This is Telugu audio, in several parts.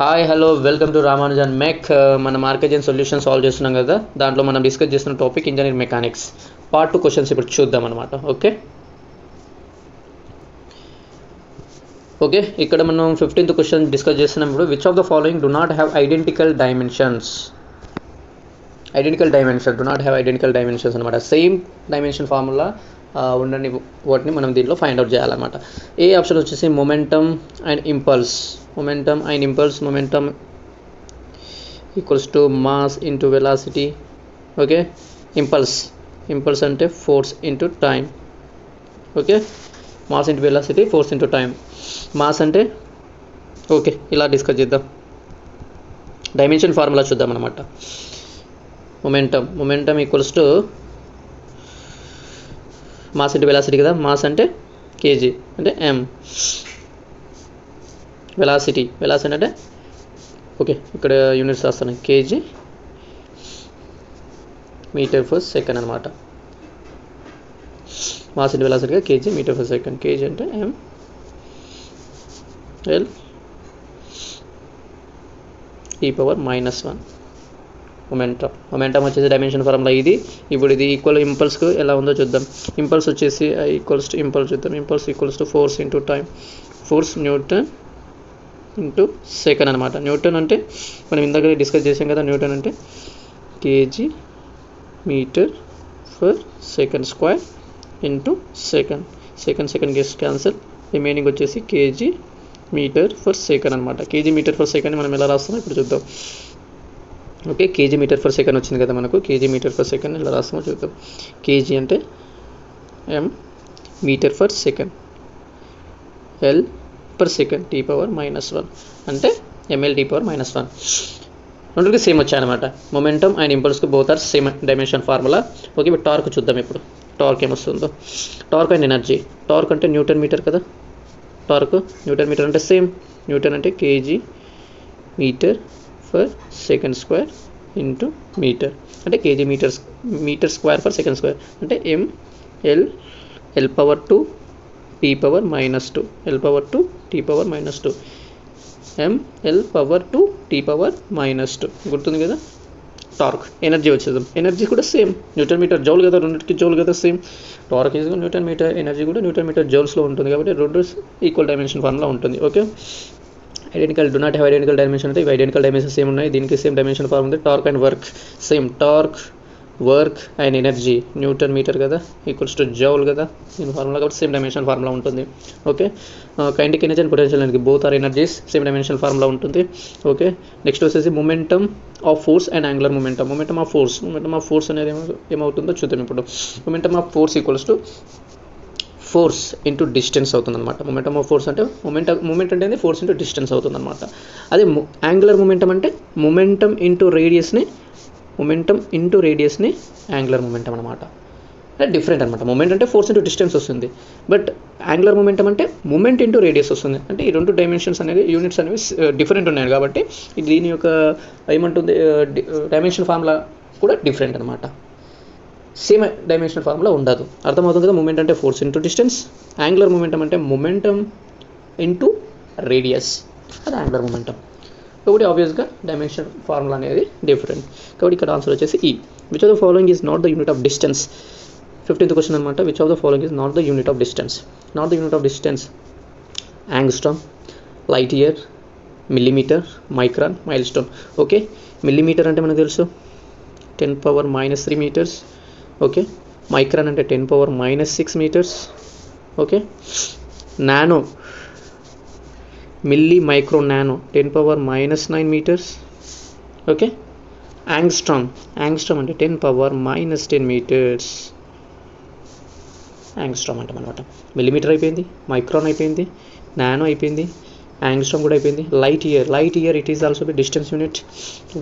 Hi hello welcome to Ramanujan mech. మన మార్కెట్ సొల్యూషన్ సాల్వ్ చేస్తున్నాం కదా, దాంట్లో మనం డిస్కస్ చేస్తున్న topic engineering mechanics part 2 questions ఇప్పుడు చూద్దాం అనమాట. ఓకే ఇక్కడ మనం 15th క్వశ్చన్ డిస్కస్ చేస్తున్నప్పుడు which of the following do not have identical dimensions అనమాట. సేమ్ డైమెన్షన్ ఫార్ములా ఉండని వాటిని మనం దీంట్లో ఫైండ్ అవుట్ చేయాలన్నమాట. ఏ ఆప్షన్ వచ్చేసి momentum and impulse. Momentum equals to mass into velocity. Okay, impulse అంటే force into time. Okay, mass into velocity, force into time. Mass అంటే ఓకే ఇలా డిస్కస్ చేద్దాం. డైమెన్షన్ ఫార్ములా చూద్దాం అనమాట. Momentum equals to mass into velocity కదా. మాస్ అంటే కేజీ అంటే ఎం. వెలాసిటీ అంటే ఓకే ఇక్కడ యూనిట్స్ రాస్తాను, కేజీ మీటర్ ఫర్ సెకండ్ అనమాట. మాస్ ఇంటూ వెలాసిటీగా KG metre per second. KG అంటే ఎం ఎల్ e⁻⁻1. మొమెంటమ్ వచ్చేసి డైమెన్షన్ ఫార్ములా ఇది. ఇప్పుడు ఇది ఈక్వల్ ఇంపల్స్కు ఎలా ఉందో చూద్దాం. ఇంపల్స్ వచ్చేసి ఇంపల్స్ చూద్దాం. Impulse equals to force into time. Force newton into second అనమాట. న్యూటన్ అంటే మనం ఇందాక డిస్కస్ చేసాం కదా, న్యూటన్ అంటే KG metre per second square into second gets cancel. Remaining వచ్చేసి కేజీ మీటర్ ఫర్ సెకండ్ అనమాట. కేజీ మీటర్ ఫర్ సెకండ్ మనం ఎలా రాస్తామో ఇప్పుడు చూద్దాం. Okay, KG metre per second వచ్చింది కదా మనకు. కేజీ మీటర్ ఫర్ సెకండ్ ఎలా రాస్తామో చూద్దాం. కేజీ అంటే M metre per second, L per second t⁻⁻1 అంటే ml t⁻⁻1. రెండుకి సేమ్ వచ్చాయన్నమాట. మొమెంటమ్ అండ్ ఇంపల్స్కి both are same dimension formula. Okay, ఇప్పుడు టార్క్ చూద్దాం. ఇప్పుడు టార్క్ ఏమొస్తుందో. Torque and energy. టార్క్ అంటే న్యూటన్ మీటర్ కదా. న్యూటన్ మీటర్ అంటే సేమ్. న్యూటన్ అంటే KG metre per second square into metre అంటే KG metre square per second square అంటే ml l⁻2 t⁻⁻2 l⁻2 t⁻⁻2 ml⁻2 t⁻⁻2 గుర్తుంది కదా. టార్క్. ఎనర్జీ వచ్చేద్దాం. ఎనర్జీ కూడా సేమ్. న్యూటన్ మీటర్ జౌల్ కదా, రెండింటికి జౌల్ కదా same. Torque is newton metre, energy కూడా న్యూటన్ మీటర్ జౌల్స్లో ఉంటుంది కాబట్టి రెండు ఈక్వల్ డైమెన్షన్ ఫార్ములా ఉంటుంది. Okay, identical do not have identical dimension అంటే ఇవి ఐడెంటికల్ డైమెన్షన్ సేమ్ ఉన్నాయి. దీనికి సేమ్ డైమెన్షన్ ఫార్మ్ ఉంది. Torque and work same. Torque, work and energy newton metre కదా, ఈక్వల్స్ టు జౌల్ కదా దీని ఫార్ములా, కాబట్టి సేమ్ డైమెన్షన్ ఫార్ములా ఉంటుంది. Okay, kinetic energy and potential energy both are energies, same dimension formula ఉంటుంది. ఓకే, నెక్స్ట్ వచ్చేసి momentum of force and angular momentum. Momentum of force అనేది ఏమవుతుందో చూద్దాం ఇప్పుడు. Momentum of force equals to force into distance అవుతుంది అనమాట. మొమెంటమ్ ఆఫ్ ఫోర్స్ అంటే మూమెంట్ అంటే ఫోర్స్ ఇంటూ డిస్టెన్స్ అవుతుంది అనమాట. అదే యాంగులర్ మొమెంటమ్ అంటే మొమెంటమ్ ఇంటూ రేడియస్ని యాంగులర్ మొమెంటమ్ అనమాట. అంటే డిఫరెంట్ అనమాట. మొమెంట్ అంటే ఫోర్స్ ఇంటూ డిస్టెన్స్ వస్తుంది, బట్ యాంగులర్ మొమెంటమ్ అంటే మొమెంట్ ఇంటూ రేడియస్ వస్తుంది. అంటే ఈ రెండు డైమెన్షన్స్ అనేది యూనిట్స్ అనేవి డిఫరెంట్ ఉన్నాయి కాబట్టి దీని యొక్క ఏమంటుంది డైమెన్షన్ ఫార్ములా కూడా డిఫరెంట్ అనమాట. సేమ్ డైమెన్షన్ ఫార్ములా ఉండదు. అర్థమవుతుంది కదా. మూమెంట్ అంటే force into distance, angular momentum అంటే మొమెంటమ్ ఇంటూ రేడియస్, అది యాంగులర్ మొమెంటమ్. కాబట్టి ఆబ్వియస్గా డైమెన్షన్ ఫార్ములా అనేది డిఫరెంట్. కాబట్టి ఇక్కడ ఆన్సర్ వచ్చేసి E. Which of the following is not the unit of distance. 15th question అనమాట. Which of the following is not the unit of distance. Angstrom, light year, millimetre, micron, milestone. Okay, millimetre అంటే మనకు తెలుసు 10⁻³ మీటర్స్. ఓకే, మైక్రాన్ అంటే 10⁻⁻6 metres. Okay, nano, milli micro nano 10⁻⁻9 metres. Okay, angstrom అంటే 10⁻⁻10 మీటర్స్. యాంగ్స్ట్రామ్ అంటే అనమాట. మిల్లీమీటర్ అయిపోయింది, మైక్రాన్ అయిపోయింది, నానో అయిపోయింది, యాంగ్స్ట్రామ్ కూడా అయిపోయింది. Light year it is also be distance unit.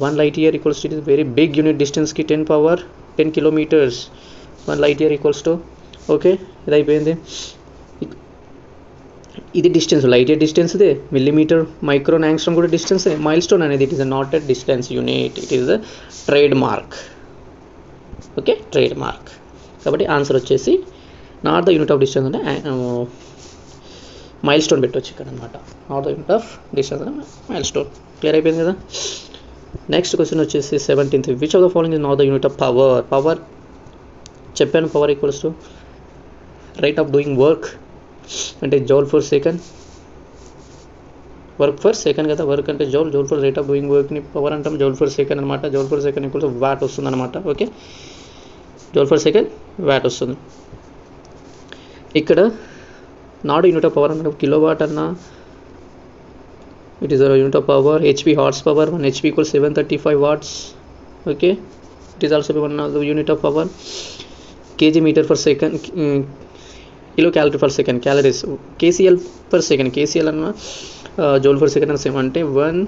1 light year equals to it is very big unit. డిస్టెన్స్కి 10 kilometres. 1 light year equals to. Okay, ఇది అయిపోయింది. ఇది డిస్టెన్స్, లైట్ ఇయర్ డిస్టెన్స్ ఇదే. మిల్లీమీటర్, మైక్రోన్, యాంగ్స్ట్రామ్ కూడా డిస్టెన్స్. మైల్ స్టోన్ అనేది it is not a distance unit, it is a trademark. Okay, trademark. కాబట్టి ఆన్సర్ వచ్చేసి not the unit of distance అంటే మైల్ స్టోన్ పెట్టవచ్చు ఇక్కడ అనమాట. Not the unit of distance milestone. Clear అయిపోయింది కదా. నెక్స్ట్ క్వశ్చన్ వచ్చేసి 17th. Which of the following is not the unit of power. Power చెప్పాను, power equals to rate of doing work అంటే joule per second. Work per second కదా, వర్క్ అంటే joule, joule per rate of doing వర్క్ని పవర్ అంటాం. జౌల్ ఫర్ సెకండ్ అనమాట. Joule per second equals watt వస్తుంది అనమాట. Okay, joule per second what వస్తుంది. ఇక్కడ నాట్ యూనిట్ ఆఫ్ పవర్ అన్న కిలో వాట్ అన్న it is a unit of power. HP horse power 1 HP equals 735 watts. Okay, it is also one of the unit of power. kg meter per second, kilo calorie per second, calories. KCL per second, KCL అన్న joule per second అని సేమ్ అంటే 1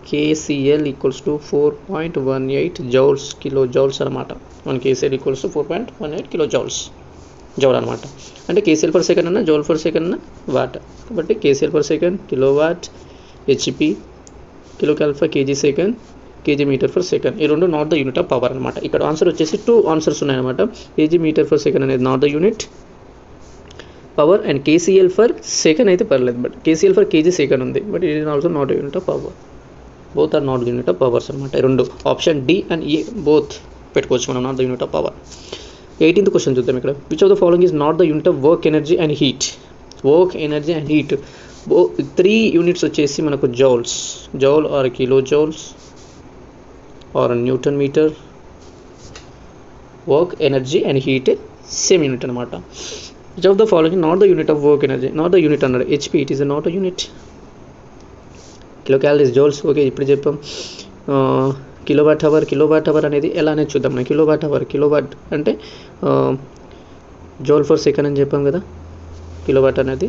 KCL equals to 4.18 joules, kilo joules అనమాట. 1 KCL equals to 4.18 kilo joules, joule అనమాట. అంటే KCL per second అన్న జౌల్ per second అన్న వాట్. కాబట్టి KCL per second kilo watt, HP kilo calorie KG second, KG metre per second. ఈ రెండు not the unit of power అనమాట. ఇక్కడ ఆన్సర్ వచ్చేసి 2 ఆన్సర్స్ ఉన్నాయన్నమాట. కేజీ మీటర్ ఫర్ సెకండ్ అనేది not the unit power and KCL per second అయితే పర్లేదు, but KCL per KG second ఉంది, but it is also not unit of power. Both are not unit of powers అనమాట. రెండు option D and E both పెట్టుకోవచ్చు మనం, not the unit of power. 18th question చూద్దాం ఇక్కడ. Which of the following is not the unit of work, energy and heat. Work, energy and heat 3 units వచ్చేసి మనకు joules, joule are kilo joules or newton metre. Work, energy and heat same unit అనమాట. Which of the following not the unit of work, energy, not the unit అన్నాడు. HP it is not a unit. Kilocalories joules. Okay, ఇప్పుడు చెప్పాం. Kilo watt hour, kilo watt hour అనేది ఎలా అనేది చూద్దాం. మనం kilo watt hour, kilowatt అంటే జౌల్ ఫర్ సెకండ్ అని చెప్పాం కదా. కిలో వాట్ అనేది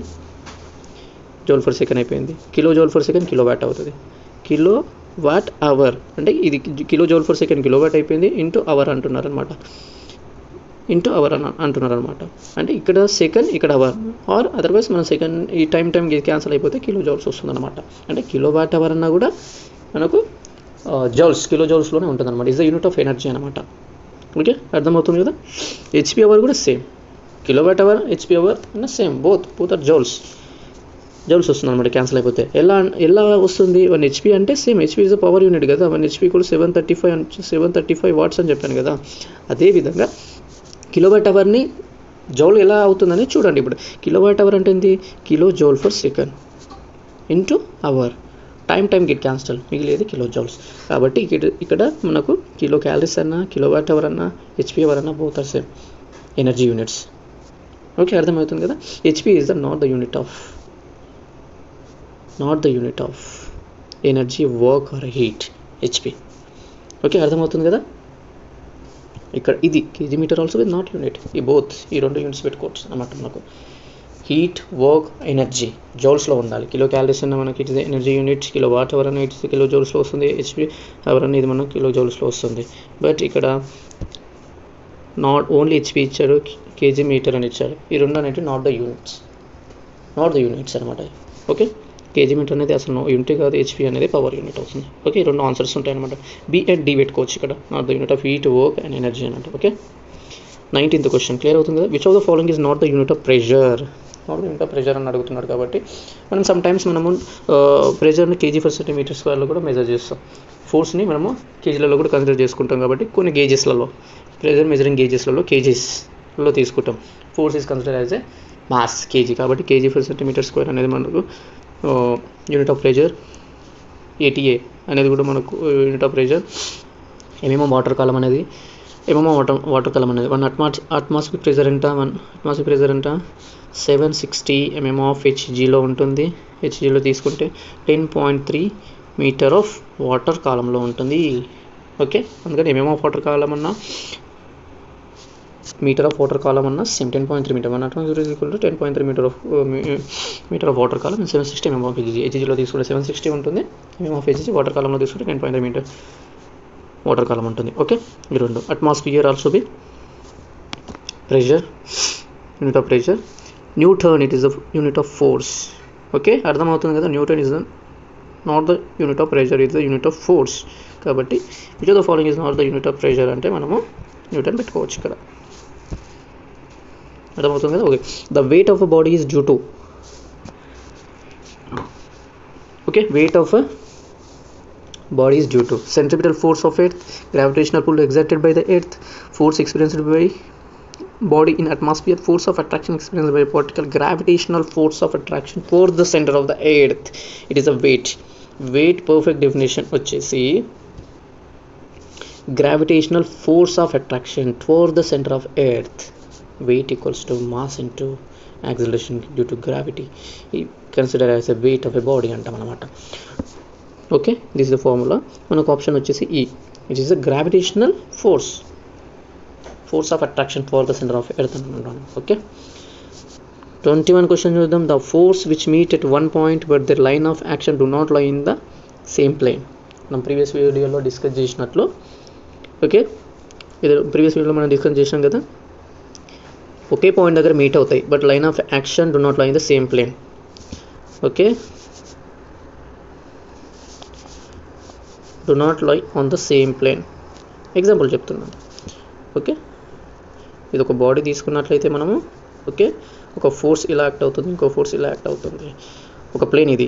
జౌల్ ఫర్ సెకండ్ అయిపోయింది. Kilojoule per second kilo watt అవుతుంది. కిలో వాట్ అవర్ అంటే ఇది kilo joule per second kilo watt అయిపోయింది, ఇంటూ అవర్ అంటున్నారు అనమాట. ఇంటూ అవర్ అంటున్నారు అనమాట. అంటే ఇక్కడ సెకండ్, ఇక్కడ అవర్, ఆర్ అదర్వైజ్ మనం సెకండ్ ఈ టైం క్యాన్సిల్ అయిపోతే కిలో జౌల్స్ వస్తుంది అనమాట. అంటే కిలో వాట్ అవర్ అన్నా కూడా మనకు జౌల్స్, కిలో జౌల్స్లోనే ఉంటుంది అనమాట. Is the unit of energy అనమాట. ఓకే, అర్థమవుతుంది కదా. HP అవర్ కూడా same, kilo watt hour, HP hour అన్న same, both are joules, joules వస్తుంది అనమాట క్యాన్సిల్ అయిపోతే. ఎలా వస్తుంది? 1 HP అంటే same, HP is the power unit కదా. 1 HP కూడా 735 వాట్స్ అని చెప్పాను కదా. అదేవిధంగా కిలో వాట్ అవర్ని జౌల్ ఎలా అవుతుందని చూడండి. ఇప్పుడు కిలో వాట్ అవర్ అంటే ఏంటి? Kilojoule per second into hour, time get cancel, మిగిలేదు కిలో జౌల్స్. కాబట్టి ఇక్కడ మనకు కిలో క్యాలరీస్ అన్నా, కిలో వాట్ అవర్ అన్నా, HP అవర్ అన్నా both are same energy units. Okay, అర్థమవుతుంది కదా. HP is the not the unit of energy, work or heat, HP. Okay, అర్థమవుతుంది కదా. ఇక్కడ ఇది KG metre also with not unit. ఈ రెండు యూనిట్స్ పెట్టుకోవచ్చు అన్నమాట. మనకు హీట్, వర్క్, ఎనర్జీ జౌల్స్లో ఉండాలి. కిలో క్యాలరీస్ అన్న మనకి it is energy unit, kilo what hour అన్న ఇట్ ఇస్ కిలో జౌల్స్లో వస్తుంది, HP అవర్ అనేది మనకు కిలో జౌల్స్లో వస్తుంది. బట్ ఇక్కడ నాట్ ఓన్లీ HP ఇచ్చాడు, కేజీ మీటర్ అని ఇచ్చాడు. ఈ రెండు అనేవి నాట్ ద యూనిట్స్ అనమాట. ఓకే, కేజీ మీటర్ అనేది అసలు యూనిట్ కాదు, HP అనేది పవర్ యూనిట్ అవుతుంది. ఓకే, ఈ రెండు ఆన్సర్స్ ఉంటాయి అనమాట. B అండ్ D పెట్టుకోవచ్చు ఇక్కడ, not the unit of heat, work and energy అన్నమాట. ఓకే, 19th క్వశ్చన్ క్లియర్ అవుతుంది కదా. Which of the following is not the unit of pressure. Not the unit of pressure అని అడుగుతున్నాడు కాబట్టి మనం సమ్టైమ్స్ ప్రెషర్ని కేజీ ఫర్ సెంటీమీటర్ స్క్వేర్లో కూడా మెజర్ చేస్తాం. ఫోర్స్ని మనము కేజీలలో కూడా కన్సిడర్ చేసుకుంటాం కాబట్టి కొన్ని గేజెస్లలో, ప్రెషర్ మెజరింగ్ గేజెస్లలో కేజీస్లో తీసుకుంటాం. Force is consider as a mass, KG. కాబట్టి కేజీ ఫర్ సెంటీమీటర్ స్క్వేర్ అనేది మనకు యూనిట్ ఆఫ్ ప్రెషర్. ATA అనేది కూడా మనకు యూనిట్ ఆఫ్ ప్రెషర్. ఏమేమో వాటర్ కాలం అనేది 1 అట్మాస్ఫిక్ ప్రెషర్ అంట, 760 mm ఆఫ్ HGలో ఉంటుంది. HGలో తీసుకుంటే 10.3 మీటర్ ఆఫ్ వాటర్ కాలంలో ఉంటుంది. ఓకే, అందుకని MM ఆఫ్ వాటర్ కాలం అన్నా, మీటర్ ఆఫ్ వాటర్ కాలం అన్నా same 10.3 metre. 1 atmosphere is equal to 10.3 metre of water column. 760 mm of HG. HGలో తీసుకుంటే 760 ఉంటుంది, MM ఆఫ్ HG వాటర్ కాలంలో తీసుకుంటే 10.3 మీటర్ వాటర్ కాలం ఉంటుంది. ఓకే, ఈ రెండు. Atmosphere also be pressure, unit of pressure. Newton it is the unit of force. Okay, అర్థమవుతుంది కదా. Newton is not the unit of pressure, is the unit of force. కాబట్టి which of the following is not the unit of pressure అంటే మనము న్యూటన్ పెట్టుకోవచ్చు ఇక్కడ. అర్థమవుతుంది కదా. Okay, the weight of a body is due to Okay, weight of a body is due to centripetal force of earth, gravitational pull exerted by the earth, force experienced by body in atmosphere, force of attraction experienced by particle, gravitational force of attraction for the center of the earth. It is a weight. Weight perfect definition వచ్చేసి gravitational force of attraction toward the center of earth. Weight equals to mass into acceleration due to gravity. Consider as a weight of a body అంటాం అన్నమాట. Okay, this is the formula. మనకు ఆప్షన్ వచ్చేసి ఈ, it is the gravitational force of attraction for the centre of earth అనుకుంటాను. ఓకే, 21 క్వశ్చన్ చూద్దాం. The force which meet at one point but their line of action do not lie in the same plane. మనం ప్రీవియస్ వీడియోలో డిస్కస్ చేసినట్లు, ఓకే, ఇది ప్రీవియస్ వీడియోలో మనం డిస్కస్ చేసినాం కదా, ఒకే పాయింట్ దగ్గర మీట్ అవుతాయి but line of action do not lie in the same plane. Okay, do not lie on the same plane. Example చెప్తున్నాను. ఓకే, ఇది ఒక బాడీ తీసుకున్నట్లయితే మనము, ఓకే, ఒక ఫోర్స్ ఇలా యాక్ట్ అవుతుంది, ఇంకో ఫోర్స్ ఇలా యాక్ట్ అవుతుంది. ఒక ప్లేన్ ఇది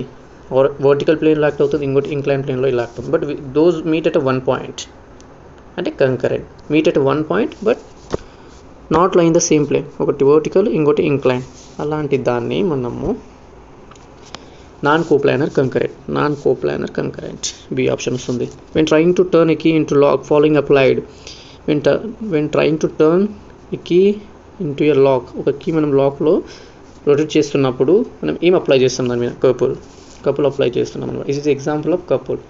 వర్టికల్ ప్లేన్లో యాక్ట్ అవుతుంది, ఇంకోటి ఇంక్లైన్ ప్లేన్లో ఇలా యాక్ట్ అవుతుంది. But those meet at one point అంటే concurrent, meet at one point but not lie in the same plane. ఒకటి వర్టికల్, ఇంకోటి ఇంక్లైన్. అలాంటి దాన్ని మనము non coplanar concurrent B option వస్తుంది. When trying to turn a key into lock following applied. When trying to turn a key into a lock, ఒక కీ మనం లాక్లో రొటేట్ చేస్తున్నప్పుడు మనం ఏం అప్లై చేస్తాం దాని మీద? కపుల్ అప్లై చేస్తున్నాం అనమాట. Is is example of couple.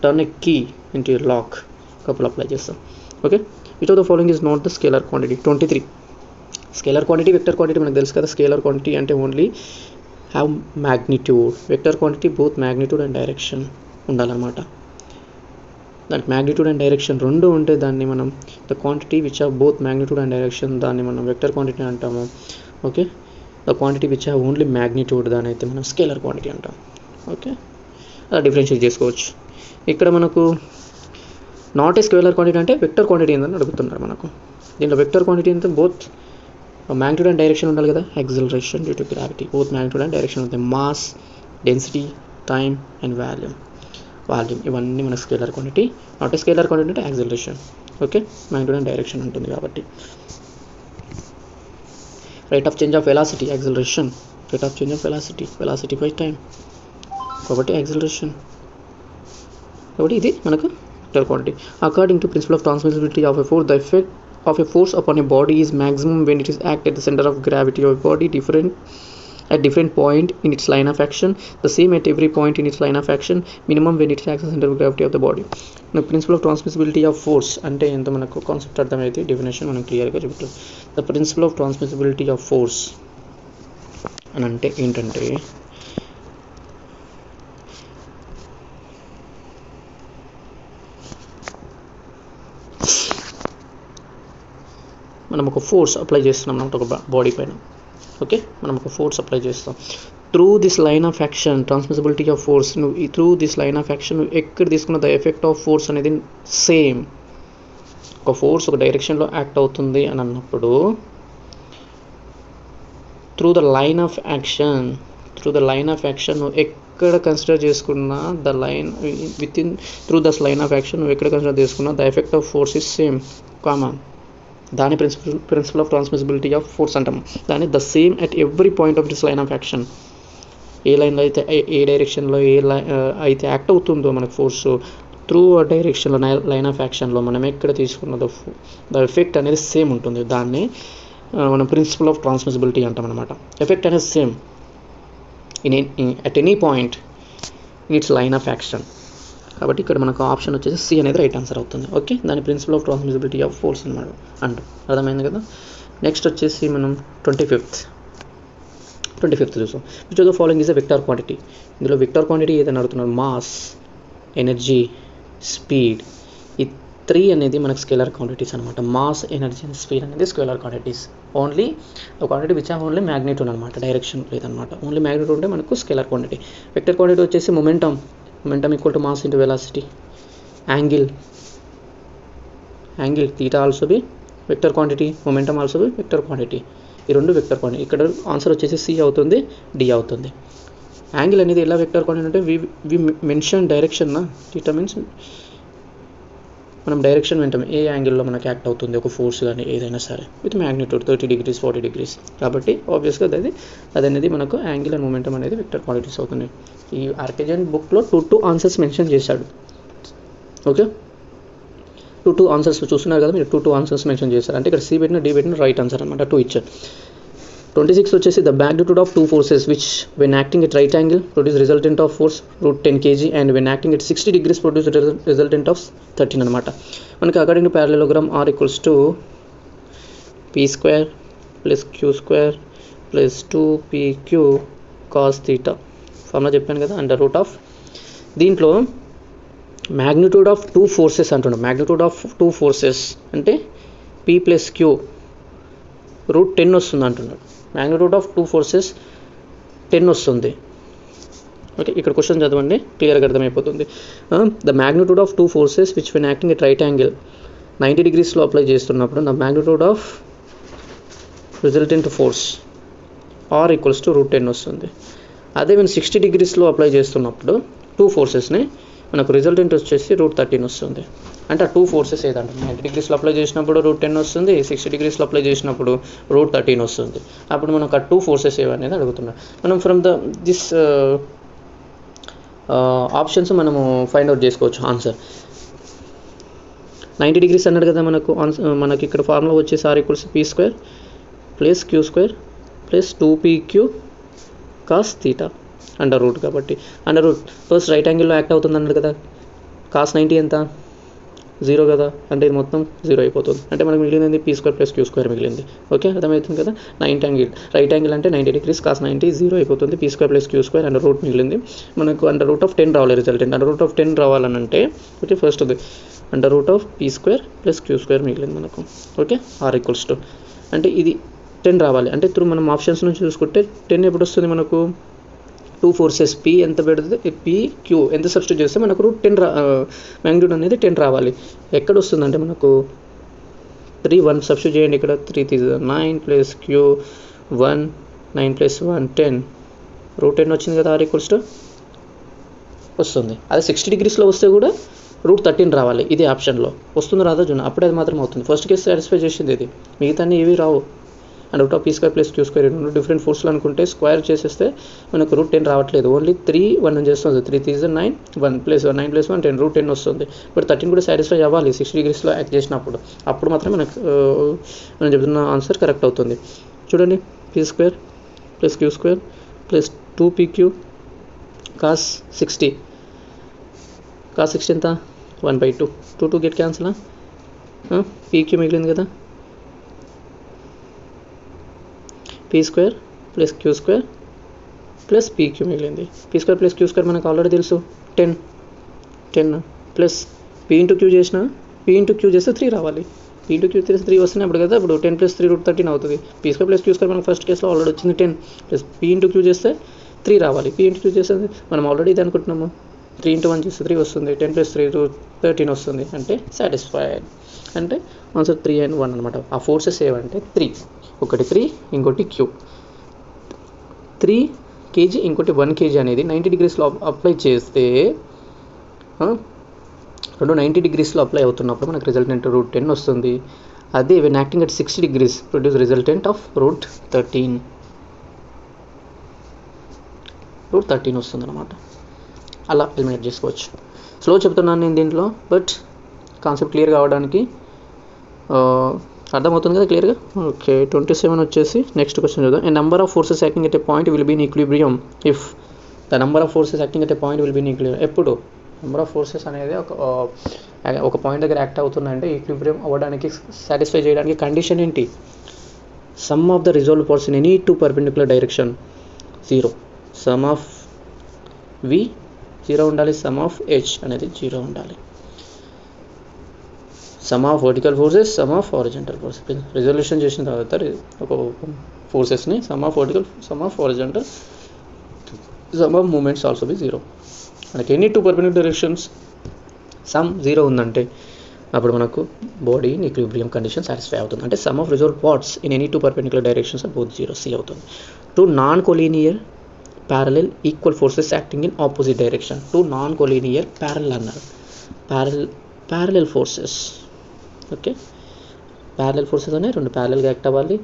Turn a key into a lock, couple apply చేస్తాం. Okay, which of the following is not the scalar quantity? 23. Scalar quantity, vector quantity మనకు తెలుసు కదా. స్కేలర్ క్వాంటిటీ అంటే only have magnitude. Vector quantity both magnitude and direction ఉండాలన్నమాట. దానికి మ్యాగ్నిట్యూడ్ అండ్ డైరెక్షన్ రెండు ఉంటే దాన్ని మనం the quantity which have both magnitude and direction దాన్ని మనం వెక్టర్ క్వాంటిటీ అంటాము. Okay, the quantity which have only magnitude దాని అయితే మనం స్కేలర్ క్వాంటిటీ అంటాం. ఓకే, అలా డిఫరెన్షియేట్ చేసుకోవచ్చు. ఇక్కడ మనకు నాట్ ఏ స్కేలర్ క్వాంటిటీ అంటే వెక్టర్ క్వాంటిటీ ఏందని అడుగుతున్నారు మనకు. దీంట్లో వెక్టర్ క్వాంటిటీ అంటే బోత్ మ్యాగ్నిట్యూడ్ అండ్ డైరెక్షన్ ఉండాలి కదా. Acceleration due to gravity, both magnitude and direction ఉంటాయి. Mass, density, time and volume ఇవన్నీ మన scalar quantity. Not a scalar quantity అంటే acceleration. Okay, magnitude and direction ఉంటుంది కాబట్టి. Rate of change of velocity, acceleration. Rate of change of velocity by time కాబట్టి యాక్సిలరేషన్. కాబట్టి ఇది మనకు vector quantity. According to principle of transmissibility of a force, the effect of a force upon a body is maximum when it is act at the center of gravity of a body at different point in its line of action, the same at every point in its line of action, minimum when it acts at the center of gravity of the body. Now principle of transmissibility of force ante ento manaku concept ardhamaithe definition manam clear ga cheptadu. The principle of transmissibility of force anante entante మనం ఒక ఫోర్స్ అప్లై చేస్తున్నాం అన్నమాట ఒక బాడీ పైన. ఓకే, మనం ఒక ఫోర్స్ అప్లై చేస్తాం. Through this line of action, transmissibility of force, నువ్వు through this line of action నువ్వు ఎక్కడ తీసుకున్న ద ఎఫెక్ట్ ఆఫ్ ఫోర్స్ అనేది సేమ్. ఒక ఫోర్స్ ఒక డైరెక్షన్లో యాక్ట్ అవుతుంది అని అన్నప్పుడు through the line of action నువ్వు ఎక్కడ కన్సిడర్ చేసుకున్న the line within through this line of action నువ్వు ఎక్కడ కన్సిడర్ చేసుకున్నా the effect of force is same, common. దాని principle of transmissibility of force అంటాము. దాన్ని the same at every point of this line of action. ఏ లైన్లో అయితే ఏ డైరెక్షన్లో అయితే యాక్ట్ అవుతుందో మనకు ఫోర్స్ త్రూ ఆ డైరెక్షన్లో లైన్ ఆఫ్ యాక్షన్లో మనం ఎక్కడ తీసుకున్నదో ద ఎఫెక్ట్ అనేది సేమ్ ఉంటుంది. దాన్ని మనం ప్రిన్సిపల్ ఆఫ్ ట్రాన్స్మిసిబిలిటీ అంటాం అనమాట. ఎఫెక్ట్ అనేది same at any point in its line of action. కాబట్టి ఇక్కడ మనకు ఆప్షన్ వచ్చేసి సి అనేది రైట్ ఆన్సర్ అవుతుంది. ఓకే, దాని principle of transmissibility of force అన్నమాట అంటాం. అర్థమైంది కదా. నెక్స్ట్ వచ్చేసి మనం 25th చూసాం. Which of the following is a vector quantity. ఇందులో వెక్టర్ క్వాంటిటీ ఏదైనా అడుగుతున్నారు, మాస్, ఎనర్జీ, స్పీడ్. ఈ 3 అనేది మనకు స్కేలర్ క్వాంటిటీస్ అనమాట. మాస్, ఎనర్జీ అండ్ స్పీడ్ అనేది scalar quantities. Only quantity which of only magnitude అనమాట, డైరెక్షన్ లేదనమాట. ఓన్లీ మ్యాగ్నిట్యూడ్ ఉంటే మనకు స్కేలర్ క్వాంటిటీ. వెక్టర్ క్వాంటిటీ వచ్చేసి momentum equal to mass into velocity. Angle theta also be vector quantity, momentum also be vector quantity. ఈ రెండు వెక్టర్ క్వాంటిటీ. ఇక్కడ ఆన్సర్ వచ్చేసి సి అవుతుంది, డి అవుతుంది. యాంగిల్ అనేది ఎలా వెక్టర్ కోఆర్డినేట్ అంటే వి మెన్షన్ డైరెక్షన్ నా థీటా మీన్స్ మనం డైరెక్షన్ వెంటాం ఏ యాంగిల్లో మనకి యాక్ట్ అవుతుంది ఒక ఫోర్స్ కానీ ఏదైనా సరే విత్ మ్యాగ్నిట్యూడ్ 30 degrees 40 degrees కాబట్టి ఆబ్వియస్గా అదనేది మనకు యాంగిల్ అండ్ మొమెంటం అనేది వెక్టర్ క్వాంటిటీస్ అవుతున్నాయి. ఈ ఆర్కేజియన్ బుక్లో 2 ఆన్సర్స్ మెన్షన్ చేశాడు. ఓకే 2 ఆన్సర్స్ చూస్తున్నారు కదా మీరు 2 ఆన్సర్స్ మెన్షన్ చేశారు అంటే ఇక్కడ సి పెట్టిన డి పెట్టిన రైట్ ఆన్సర్ అనమాట 2 ఇచ్చారు. 26 వచ్చేసి the magnitude of 2 forces which when acting at right angle produce resultant of force √10 kg and when acting at 60 degrees produce resultant of 13 అనమాట. మనకి according to parallelogram r equals to p² plus q² plus 2pq cos θ formula చెప్పాను కదా అండర్ రూట్ ఆఫ్ దీంట్లో magnitude of 2 forces అంటున్నాం. magnitude of 2 forces అంటే p ప్లస్ q √10 వస్తుంది అంటున్నాడు. magnitude of 2 forces 10 వస్తుంది. ఓకే ఇక్కడ క్వశ్చన్ చదవండి క్లియర్గా అర్థమైపోతుంది. The magnitude of 2 forces which when acting at right angle 90 degreesలో apply చేస్తున్నప్పుడు the magnitude of resultant force r equals to √10 వస్తుంది. అదే మేము 60 degreesలో అప్లై చేస్తున్నప్పుడు 2 ఫోర్సెస్ని మనకు రిజల్టెంట్ వచ్చేసి √13 వస్తుంది. అంటే ఆ 2 ఫోర్సెస్ ఏదంటే 90 degreesలో అప్లై చేసినప్పుడు √10 వస్తుంది, 60 degreesలో అప్లై చేసినప్పుడు √13 వస్తుంది. అప్పుడు మనకు ఆ 2 ఫోర్సెస్ ఏవనేది అడుగుతున్నాం. మనం ఫ్రమ్ దిస్ ఆప్షన్స్ మనము ఫైండ్ అవుట్ చేసుకోవచ్చు ఆన్సర్. 90 degrees అన్నాడు కదా మనకి ఇక్కడ ఫార్ములా వచ్చేసి r equals p² plus q² plus 2pq cos θ under root కాబట్టి అండర్ రూట్ ఫస్ట్ రైట్ యాంగిల్లో యాక్ట్ అవుతుంది అన్నాడు కదా. cos 90 ఎంత 0 కదా అంటే ఇది మొత్తం 0 అయిపోతుంది. అంటే మనకు మిగిలింది p² ప్లస్ q² మిగిలింది. ఓకే అర్థమవుతుంది కదా. రైట్ యాంగిల్ అంటే 90 degrees cos 90 0 అయిపోతుంది. p² plus q² under root మిగిలింది. మనకు అండర్ రూట్ ఆఫ్ 10 రావాలి రిజల్టెంట్. అండర్ రూట్ ఆఫ్ 10 రావాలనంటే okay first under root of p² plus q² మిగిలింది మనకు. ఓకే r ఈక్వల్స్ టు అంటే ఇది 10 రావాలి. అంటే త్రూ మనం ఆప్షన్స్ నుంచి చూసుకుంటే 10 ఎప్పుడు వస్తుంది మనకు 2 ఫోర్సెస్ p ఎంత పెడితే pq ఎంత సబ్స్టిట్యూట్ చేస్తే మనకు √10 మ్యాగ్నిట్యూడ్ అనేది 10 రావాలి. ఎక్కడ వస్తుందంటే మనకు 3 1 సబ్స్టిట్యూట్ చేయండి. ఇక్కడ 3 9 ప్లస్ q 1 9 ప్లస్ 1 10 √10 వచ్చింది కదా r ఈక్వల్స్ టు వస్తుంది. అదే 60 degreesలో వస్తే కూడా √13 రావాలి. ఇది ఆప్షన్లో వస్తుంది రాదా జూన్ అప్పుడే అది మాత్రం అవుతుంది. ఫస్ట్ కేసు సాటిస్ఫై చేసింది ఇది, మిగతా ఏవి రావు. And root of p² plus q² రెండు డిఫరెంట్ ఫోర్స్లు అనుకుంటే స్క్వేర్ చేసేస్తే మనకు √10 రావట్లేదు. ఓన్లీ 3 1 చేస్తుంది. 3 9 1 ప్లస్ 1 9 ప్లస్ 1 10 √10 వస్తుంది. బట్ 13 కూడా సాటిస్ఫై అవ్వాలి 60 degreesలో యాక్ట్ చేసినప్పుడు. అప్పుడు మాత్రం మనం చెప్తున్న ఆన్సర్ కరెక్ట్ అవుతుంది. చూడండి p² plus q² plus 2pq cos 60 ఎంత 1/2 2 గెట్ క్యాన్సిల్ pq మిగిలింది కదా p² plus q² plus pq మిగిలింది. p² ప్లస్ q² మనకు ఆల్రెడీ తెలుసు 10 ప్లస్ p ఇంటూ q చేసిన p ఇంటూ q చేస్తే 3 రావాలి. p ఇంటూ q చేస్తే 3 వస్తున్నాయి అప్పుడు కదా. ఇప్పుడు 10 ప్లస్ 3 √13 అవుతుంది. p² ప్లస్ q² మనకు ఫస్ట్ కేసులో ఆల్రెడీ వచ్చింది 10 ప్లస్ p ఇంటూ q చేస్తే 3 రావాలి. p ఇంటూ q చేస్తే మనం ఆల్రెడీ ఇది అనుకుంటున్నాము 3 ఇంటూ 1 చేస్తే 3 వస్తుంది. 10 ప్లస్ 3 13 వస్తుంది అంటే సాటిస్ఫైడ్. అంటే ఆన్సర్ 3 and 1 అనమాట. ఆ ఫోర్సెస్ ఏవంటే 3 ఒకటి 3 ఇంకోటి q 3 kg ఇంకోటి 1 kg అనేది 90 degreesలో అప్లై చేస్తే రెండు 90 degreesలో అప్లై అవుతున్నప్పుడు మనకు రిజల్టెంట్ √10 వస్తుంది. అదే when acting at 60 degrees produce resultant of √13 వస్తుంది అనమాట. అలా ఎలిమినేట్ చేసుకోవచ్చు. స్లో చెప్తున్నాను నేను దీంట్లో, బట్ కాన్సెప్ట్ క్లియర్ కావడానికి అర్థమవుతుంది కదా క్లియర్గా. ఓకే 27 వచ్చేసి నెక్స్ట్ క్వశ్చన్ చూద్దాం. A number of forces acting at a point will be in equilibrium if the number of forces acting at a point will be in equilibrium. ఎప్పుడు నెంబర్ ఆఫ్ ఫోర్సెస్ అనేది ఒక పాయింట్ దగ్గర యాక్ట్ అవుతున్నాయంటే ఈక్విలిబ్రియం అవ్వడానికి సాటిస్ఫై చేయడానికి కండిషన్ ఏంటి? Sum of the resolve force in any 2 perpendicular direction 0, sum of v 0 ఉండాలి, సమ్ ఆఫ్ h అనేది 0 ఉండాలి. Sum of vertical forces, sum of horizontal forces resolution చేసిన తర్వాత ఒక ఫోర్సెస్ని sum of vertical, sum of horizontal, sum of moments also be 0. మనకి ఎనీ 2 పర్పెండిక్యులర్ డైరెక్షన్స్ సమ్ 0 ఉందంటే అప్పుడు మనకు body in equilibrium condition satisfy అవుతుంది. అంటే sum of resolve parts in any 2 perpendicular directions both 0 C అవుతుంది. 2 non collinear parallel equal forces acting in opposite direction. Two non collinear parallel అన్నారు. Parallel forces. Okay, parallel forces అనేవి రెండు ప్యారలల్గా యాక్ట్ అవ్వాలి.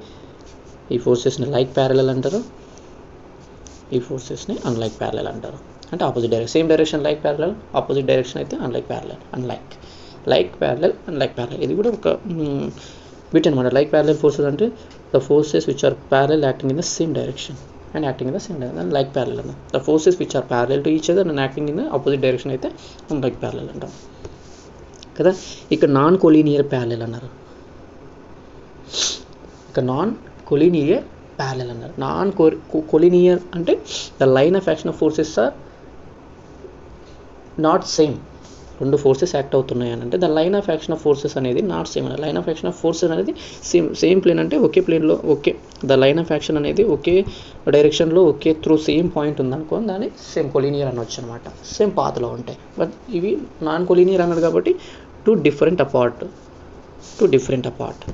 ఈ ఫోర్సెస్ని లైక్ ప్యారలల్ అంటారు, ఈ ఫోర్సెస్ని అన్లైక్ ప్యారలల్ అంటారు. అంటే opposite direction, same direction like parallel, opposite direction అయితే unlike parallel. Like parallel, unlike parallel. ఇది కూడా ఒక బిట్ అనమాట. లైక్ ప్యారలల్ ఫోర్సెస్ అంటే the forces which are parallel acting in the same direction and acting in the same direction. Like parallel అన్న the forces which are parallel to each other and acting in the opposite direction అయితే అన్లైక్ ప్యారలల్ అంటాం కదా. ఇక్కడ నాన్ కొలీనియర్ ప్యారలల్ అన్నారు. ఇక్కడ నాన్ కొలీనియర్ ప్యారలల్ అన్నారు. నాన్ కొలీనియర్ అంటే the line of action of forces are not same. రెండు ఫోర్సెస్ యాక్ట్ అవుతున్నాయి అని అంటే the line of action of forces అనేది not same. Line of action of forces అనేది సేమ్ ప్లేన్ అంటే ఒకే ప్లేన్లో ఒకే ద లైన్ ఆఫ్ యాక్షన్ అనేది ఒకే డైరెక్షన్లో ఒకే త్రూ సేమ్ పాయింట్ ఉందనుకో దాన్ని సేమ్ కొలీనియర్ అనొచ్చు అనమాట. సేమ్ పాత్లో ఉంటాయి. బట్ ఇవి నాన్ కొలీనియర్ అన్నారు కాబట్టి టూ డిఫరెంట్ అపార్ట్.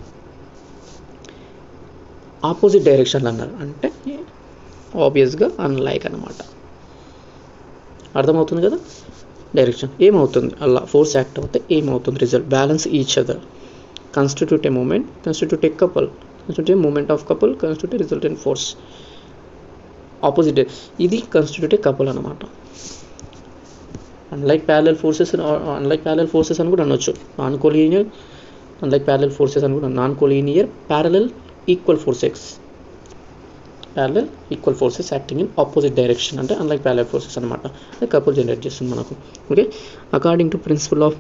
ఆపోజిట్ డైరెక్షన్లు అన్నారు అంటే ఆబ్వియస్గా అన్లైక్ అనమాట. అర్థమవుతుంది కదా. డైరెక్షన్ ఏమవుతుంది అలా ఫోర్స్ యాక్ట్ అవుతే ఏమవుతుంది result balance each other, constitute a moment, constitute a couple, constitute a moment of couple, constitute a resultant force. Opposite ఇది కన్స్టిట్యూట్ ఏ కపుల్ అనమాట. అన్లైక్ ప్యారలల్ ఫోర్సెస్ అని కూడా అనొచ్చు. Non collinear unlike parallel forces అని కూడా non collinear parallel equal forces acting in opposite direction అంటే అన్లైక్ ప్యారలల్ ఫోర్సెస్ అనమాట. అది కపుల్ జనరేట్ చేస్తుంది మనకు. Okay, according to principle of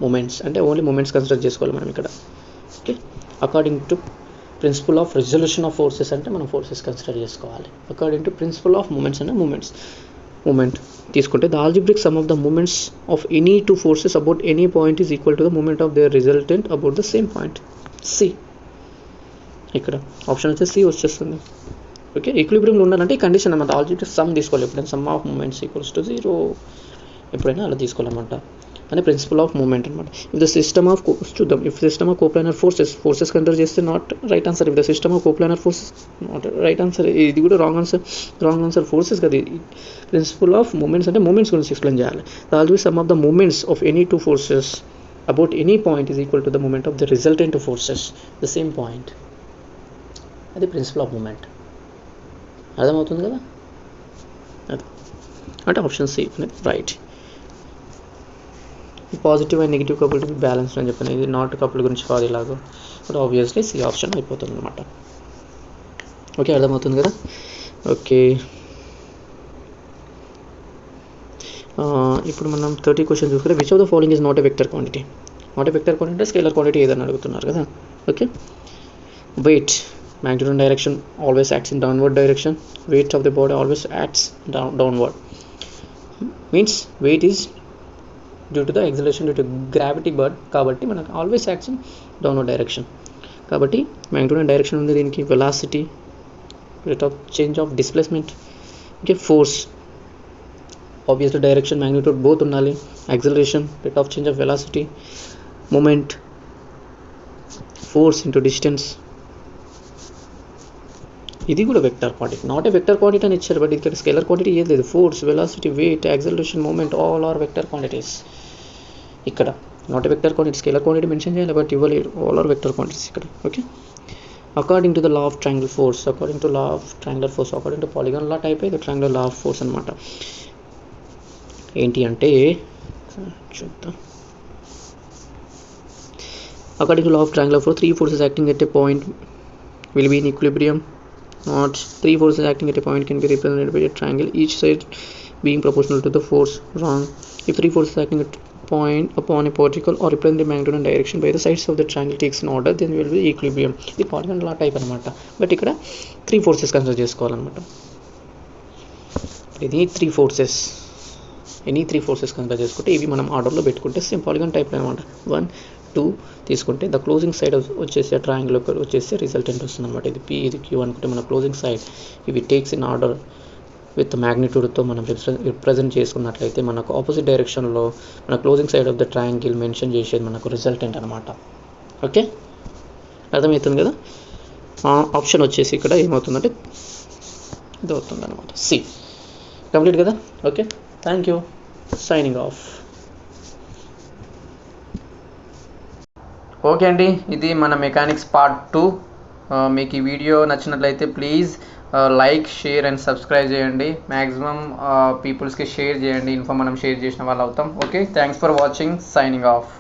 moments అంటే ఓన్లీ మూమెంట్స్ కన్సిడర్ చేసుకోవాలి మనం ఇక్కడ. Okay, according to principle of resolution of forces అంటే మనం ఫోర్సెస్ కన్సిడర్ చేసుకోవాలి. According to principle of moments అంటే మూమెంట్ తీసుకుంటే the algebraic sum of the moments of any two forces about any point is equal to the moment of their resultant about the same point. C ఇక్కడ ఆప్షన్ వచ్చేసి సి వచ్చేస్తుంది. ఓకే, ఈక్విలిబ్రియంలో ఉండాలంటే ఈ కండిషన్ అన్నమాట. ఆల్జిబ్రిక్ సమ్ తీసుకోవాలి. ఎప్పుడైనా sum of moments equals to 0 ఎప్పుడైనా అలా తీసుకోవాలన్నమాట. అని ప్రిన్సిపల్ ఆఫ్ మూమెంట్ అనమాట. ఇఫ్ ద సిస్టమ్ ఆఫ్ చూద్దాం. If system of coplanar forces consider చేస్తే not right answer. If the system of coplanar forces not right answer. ఇది కూడా రాంగ్ ఆన్సర్. ఫోర్సెస్ కదా. ప్రిన్సిపల్ ఆఫ్ మూమెంట్స్ అంటే మూమెంట్స్ గురించి ఎక్స్ప్లెయిన్ చేయాలి. Always sum of the moments of any two forces about any point is equal to the moment of the resultant forces the same point. అది ప్రిన్సిపల్ ఆఫ్ మూమెంట్. అర్థమవుతుంది కదా. అది అంటే ఆప్షన్ సి అనేది right. Positive and negative couple to be balanced అని చెప్పాను. ఇది నాట్ కపుల్ గురించి కాదు ఇలాగో. బట్ ఆబ్వియస్లీ సి ఆప్షన్ అయిపోతుంది అనమాట. ఓకే, అర్థమవుతుంది కదా. ఓకే, ఇప్పుడు మనం 30 క్వశ్చన్ చూసుకుంటే which of the following is not a vector quantity. Not a vector quantity అంటే స్కేలర్ క్వాంటిటీ ఏదని అడుగుతున్నారు కదా. Okay, weight magnitude and direction always acts in downward direction. Weight of the body always acts downward. Means weight is due to the acceleration due to gravity, but kabatti manaku always acts in downward direction. Kabatti magnitude and direction undi deeniki velocity, rate of change of displacement, okay, force obviously direction magnitude both unnali, acceleration, rate of change of velocity, moment, force into distance. ఇది కూడా vector quantity. Not a vector quantity అని ఇచ్చారు, బట్ ఇక్కడ స్కేలర్ క్వాంటిటీ ఏది లేదు. Force, velocity, weight, acceleration, moment all are vector quantities. ఇక్కడ not a vector quantity, scalar quantity mention చేయాలి బట్ ఇవ్వలేదు. ఆల్ ఆర్ వెక్టర్ క్వాంటిటీస్ ఇక్కడ. Okay, according to the law of triangle force, according to law of triangular force, according to polygon law type ఇది ట్రయాంగులర్ లా ఆఫ్ ఫోర్స్ అనమాట. ఏంటి అంటే చూద్దాం. According to law of triangular force 3 forces acting at a point will be in equilibrium. Not 3 forces acting at a point can be represented by a triangle, each side being proportional to the force. Wrong. If 3 forces acting at point upon a particle or represent the magnitude and direction by the sides of the triangle takes in order, then will be equilibrium. ఇది పాలిగాన్ లా టైప్ అనమాట. బట్ ఇక్కడ 3 forces కన్సిడర్ చేసుకోవాలన్నమాట. ఇది 3 forces, ఎనీ 3 forces కన్సిడర్ చేసుకుంటే ఇవి మనం ఆర్డర్లో పెట్టుకుంటే సేమ్ పాలిగాన్ టైప్ అనమాట. 1, 2 తీసుకుంటే ద క్లోజింగ్ సైడ్ వచ్చేసి ట్రయాంగిల్ వచ్చేసి రిజల్టెంట్ వస్తుంది అనమాట. ఇది పి, ఇది క్యూ అనుకుంటే మన క్లోజింగ్ సైడ్ ఇవి టేక్స్ ఇన్ ఆర్డర్ విత్ మ్యాగ్నిట్యూడ్తో మనం రిప్రజెంట్ చేసుకున్నట్లయితే మనకు ఆపోజిట్ డైరెక్షన్లో మన closing side of the triangle mention చేసేది మనకు రిజల్టెంట్ అనమాట. ఓకే, అర్థమవుతుంది కదా. ఆప్షన్ వచ్చేసి ఇక్కడ ఏమవుతుందంటే ఇది అవుతుంది అనమాట, సి. కంప్లీట్ కదా? Okay, thank you, signing off. Okay అండి, ఇది మన మెకానిక్స్ పార్ట్ 2. మీకు ఈ వీడియో నచ్చినట్లయితే please like, share and subscribe చేయండి. మ్యాక్సిమం పీపుల్స్కి షేర్ చేయండి. మనం షేర్ చేసిన వాళ్ళు అవుతాం. Okay, thanks for watching, signing off.